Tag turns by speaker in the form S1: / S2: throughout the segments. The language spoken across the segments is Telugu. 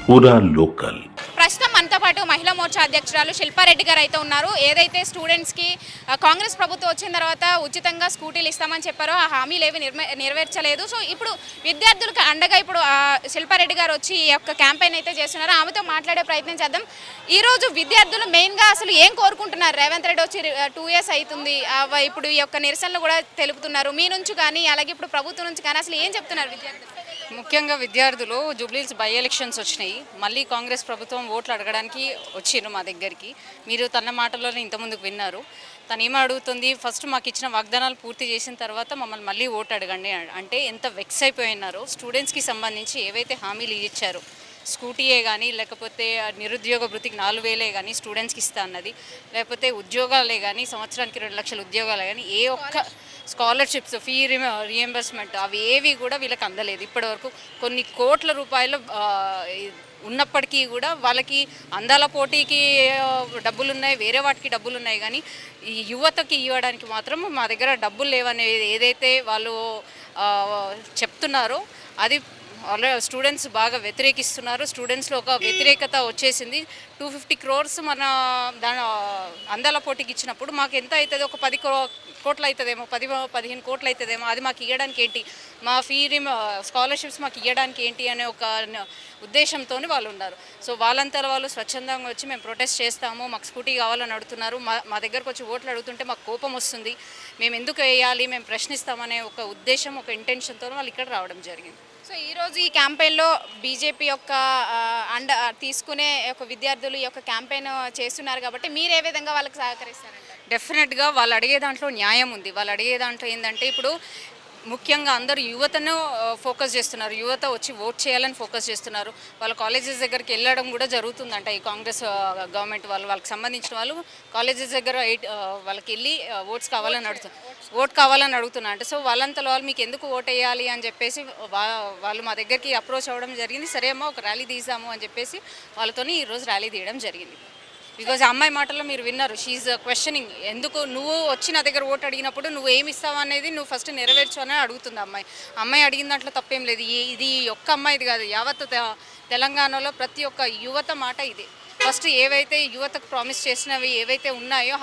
S1: పూరా లోకల్.
S2: ప్రస్తుతం మనతో పాటు మహిళా మోర్చా అధ్యక్షురాలు శిల్పారెడ్డి గారు అయితే ఉన్నారు. ఏదైతే స్టూడెంట్స్కి కాంగ్రెస్ ప్రభుత్వం వచ్చిన తర్వాత ఉచితంగా స్కూటీలు ఇస్తామని చెప్పారో ఆ హామీలు ఏవి నెరవేర్చలేదు. సో ఇప్పుడు విద్యార్థులకు అండగా ఇప్పుడు శిల్పారెడ్డి గారు వచ్చి ఈ యొక్క క్యాంపెయిన్ అయితే చేస్తున్నారు. ఆమెతో మాట్లాడే ప్రయత్నం చేద్దాం. ఈరోజు విద్యార్థులు మెయిన్గా అసలు ఏం కోరుకుంటున్నారు? రేవంత్ రెడ్డి వచ్చి 2 years అవుతుంది, ఇప్పుడు ఈ యొక్క నిరసనలు కూడా తెలుపుతున్నారు. మీ నుంచి కానీ అలాగే ఇప్పుడు ప్రభుత్వం నుంచి కానీ అసలు ఏం చెప్తున్నారు విద్యార్థులు?
S3: ముఖ్యంగా విద్యార్థులు జూబ్లీహిల్స్ బై ఎలక్షన్స్ వచ్చినాయి, మళ్ళీ కాంగ్రెస్ ప్రభుత్వం ఓట్లు అడగడానికి వచ్చిండ్రు మా దగ్గరికి. మీరు తన మాటల్లోనే ఇంతకుముందుకు విన్నారు. తను ఏమి అడుగుతుంది, ఫస్ట్ మాకు ఇచ్చిన వాగ్దానాలు పూర్తి చేసిన తర్వాత మమ్మల్ని మళ్ళీ ఓటు అడగండి అంటే ఎంత వెక్స్ అయిపోయినారో. స్టూడెంట్స్కి సంబంధించి ఏవైతే హామీలు ఇచ్చారో, స్కూటీయే కానీ లేకపోతే నిరుద్యోగ భృతికి 4,000 కానీ స్టూడెంట్స్కి ఇస్తా అన్నది, లేకపోతే ఉద్యోగాలే కానీ సంవత్సరానికి 2 లక్షల ఉద్యోగాలే కానీ ఏ ఒక్క స్కాలర్షిప్స్, ఫీ రియంబర్స్మెంట్ అవి ఏవి కూడా వీళ్ళకి అందలేదు ఇప్పటివరకు. కొన్ని కోట్ల రూపాయలు ఉన్నప్పటికీ కూడా వాళ్ళకి అందాల పోటీకి డబ్బులు ఉన్నాయి, వేరే వాటికి డబ్బులు ఉన్నాయి, కానీ ఈ యువతకి ఇవ్వడానికి మాత్రం మా దగ్గర డబ్బులు లేవనేది ఏదైతే వాళ్ళు చెప్తున్నారో అది ఆల్రెడీ స్టూడెంట్స్ బాగా వ్యతిరేకిస్తున్నారు. స్టూడెంట్స్లో ఒక వ్యతిరేకత వచ్చేసింది. 250 crores మన దాని అందాల పోటీకి ఇచ్చినప్పుడు మాకు ఎంత అవుతుంది, ఒక 10 కోట్లు అవుతుందేమో, 10-15 కోట్లు అవుతుందేమో, అది మాకు ఇవ్వడానికి ఏంటి, మా స్కాలర్షిప్స్ మాకు ఇవ్వడానికి ఏంటి అనే ఒక ఉద్దేశంతో వాళ్ళు ఉన్నారు. సో వాళ్ళంతా వాళ్ళు స్వచ్ఛందంగా వచ్చి మేము ప్రొటెస్ట్ చేస్తాము, మాకు స్కూటీ కావాలని అడుగుతున్నారు, మా దగ్గరకు వచ్చి ఓట్లు అడుగుతుంటే మాకు కోపం వస్తుంది, మేము ఎందుకు వేయాలి, మేము ప్రశ్నిస్తామనే ఒక ఉద్దేశం, ఒక ఇంటెన్షన్తో వాళ్ళు ఇక్కడ రావడం జరిగింది.
S2: సో ఈరోజు ఈ క్యాంపెయిన్లో బీజేపీ యొక్క తీసుకునే ఒక విద్యార్థులు ఈ యొక్క క్యాంపెయిన్ చేస్తున్నారు కాబట్టి మీరు ఏ విధంగా వాళ్ళకి సహకరిస్తారంట?
S3: డెఫినెట్గా వాళ్ళు అడిగే దాంట్లో న్యాయం ఉంది. వాళ్ళు అడిగే దాంట్లో ఏంటంటే ఇప్పుడు ముఖ్యంగా అందరూ యువతను ఫోకస్ చేస్తున్నారు, యువత వచ్చి ఓట్ చేయాలని ఫోకస్ చేస్తున్నారు. వాళ్ళ కాలేజెస్ దగ్గరికి వెళ్ళడం కూడా జరుగుతుందంట. ఈ కాంగ్రెస్ గవర్నమెంట్ వాళ్ళకి సంబంధించిన వాళ్ళు కాలేజెస్ దగ్గర వాళ్ళకి వెళ్ళి ఓట్ కావాలని అడుగుతున్నారు అంటే. సో వాళ్ళంతలో వాళ్ళు మీకు ఎందుకు ఓట్ వేయాలి అని చెప్పేసి వాళ్ళు మా దగ్గరికి అప్రోచ్ అవ్వడం జరిగింది. సరే అమ్మా ఒక ర్యాలీ తీసాము అని చెప్పేసి వాళ్ళతోని ఈరోజు ర్యాలీ తీయడం జరిగింది. బికాజ్ అమ్మాయి మాటల్లో మీరు విన్నారు, షీఈ్ క్వశ్చనింగ్, ఎందుకు నువ్వు వచ్చి నా దగ్గర ఓటు అడిగినప్పుడు నువ్వు ఏమి ఇస్తావు అనేది నువ్వు ఫస్ట్ నెరవేర్చు అని అడుగుతుంది అమ్మాయి అడిగిన దాంట్లో తప్పేం లేదు. ఇది ఒక్క అమ్మాయిది కాదు, యావత్ తెలంగాణలో ప్రతి ఒక్క యువత మాట ఇది. ఫస్ట్ ఏవైతే యువతకు ప్రామిస్ చేసినవి ఏవైతే ఉన్నాయో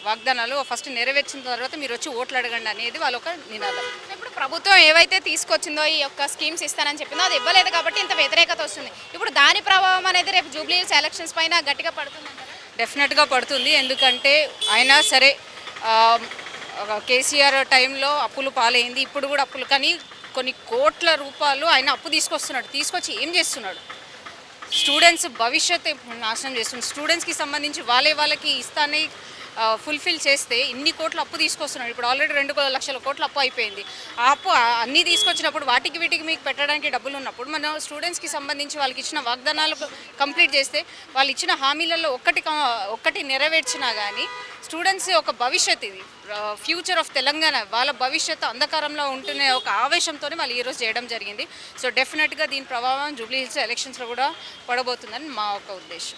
S3: వాగ్దానాలు ఫస్ట్ నెరవేర్చిన తర్వాత మీరు వచ్చి ఓట్లు అడగండి అనేది వాళ్ళ ఒక నినాదం.
S2: ఇప్పుడు ప్రభుత్వం ఏవైతే తీసుకొచ్చిందో ఈ యొక్క స్కీమ్స్ ఇస్తానని చెప్పిందో అది ఇవ్వలేదు కాబట్టి ఇంత వ్యతిరేకత వస్తుంది. ఇప్పుడు దాని ప్రభావం అనేది రేపు జూబ్లీహిల్స్ ఎలక్షన్స్ పైన గట్టిగా పడుతుంది.
S3: డెఫినెట్గా పడుతుంది. ఎందుకంటే అయినా సరే కేసీఆర్ టైంలో అప్పులు పాలైంది, ఇప్పుడు కూడా అప్పులు, కానీ కొన్ని కోట్ల రూపాయలు ఆయన అప్పు తీసుకొచ్చి ఏం చేస్తున్నాడు? స్టూడెంట్స్ భవిష్యత్తు నాశనం చేస్తుంది. స్టూడెంట్స్కి సంబంధించి వాళ్ళకి ఇస్తానే ఫుల్ఫిల్ చేస్తే ఇన్ని కోట్లు అప్పు తీసుకొస్తున్నాడు. ఇప్పుడు ఆల్రెడీ 2 లక్షల కోట్ల అప్పు అయిపోయింది. ఆ అప్పు అన్నీ తీసుకొచ్చినప్పుడు వీటికి మీకు పెట్టడానికి డబ్బులు ఉన్నప్పుడు మన స్టూడెంట్స్కి సంబంధించి వాళ్ళకి ఇచ్చిన వాగ్దానాలు కంప్లీట్ చేస్తే, వాళ్ళు ఇచ్చిన హామీలలో ఒక్కటి నెరవేర్చినా కానీ స్టూడెంట్స్ ఒక భవిష్యత్తు, ఇది ఫ్యూచర్ ఆఫ్ తెలంగాణ, వాళ్ళ భవిష్యత్తు అంధకారంలో ఉంటున్న ఒక ఆవేశంతోనే వాళ్ళు ఈరోజు చేయడం జరిగింది. సో డెఫినెట్గా దీని ప్రభావం జూబ్లీహిల్స్ ఎలక్షన్స్లో కూడా పడబోతుందని మా ఒక ఉద్దేశం.